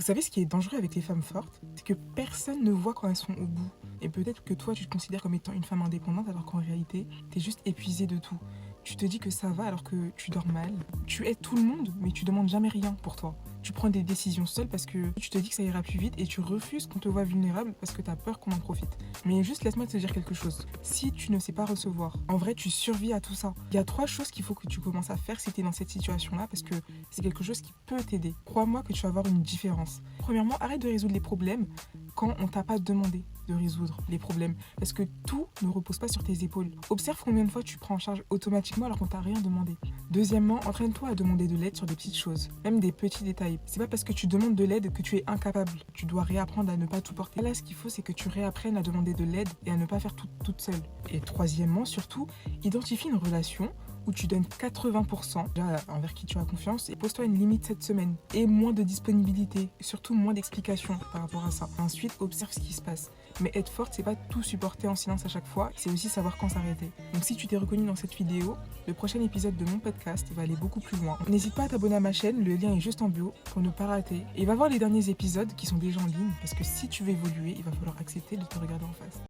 savez ce qui est dangereux avec les femmes fortes? C'est que personne ne voit quand elles sont au bout. Et peut-être que toi, tu te considères comme étant une femme indépendante alors qu'en réalité, t'es juste épuisée de tout. Tu te dis que ça va alors que tu dors mal. Tu aides tout le monde, mais tu demandes jamais rien pour toi. Tu prends des décisions seule parce que tu te dis que ça ira plus vite et tu refuses qu'on te voit vulnérable parce que t'as peur qu'on en profite. Mais juste laisse-moi te dire quelque chose. Si tu ne sais pas recevoir, en vrai, tu survis à tout ça. Il y a 3 choses qu'il faut que tu commences à faire si tu es dans cette situation-là parce que c'est quelque chose qui peut t'aider. Crois-moi que tu vas avoir une différence. Premièrement, arrête de résoudre les problèmes quand on t'a pas demandé de résoudre les problèmes. Parce que tout ne repose pas sur tes épaules. Observe combien de fois tu prends en charge automatiquement alors qu'on t'a rien demandé. Deuxièmement, entraîne-toi à demander de l'aide sur des petites choses, même des petits détails. C'est pas parce que tu demandes de l'aide que tu es incapable. Tu dois réapprendre à ne pas tout porter. Là, ce qu'il faut, c'est que tu réapprennes à demander de l'aide et à ne pas faire tout toute seule. Et troisièmement, surtout, identifie une relation où tu donnes 80% déjà envers qui tu as confiance et pose-toi une limite cette semaine. Et moins de disponibilité, et surtout moins d'explications par rapport à ça. Ensuite, observe ce qui se passe. Mais être forte, c'est pas tout supporter en silence à chaque fois, c'est aussi savoir quand s'arrêter. Donc si tu t'es reconnu dans cette vidéo, le prochain épisode de mon podcast va aller beaucoup plus loin. N'hésite pas à t'abonner à ma chaîne, le lien est juste en bio pour ne pas rater. Et va voir les derniers épisodes qui sont déjà en ligne, parce que si tu veux évoluer, il va falloir accepter de te regarder en face.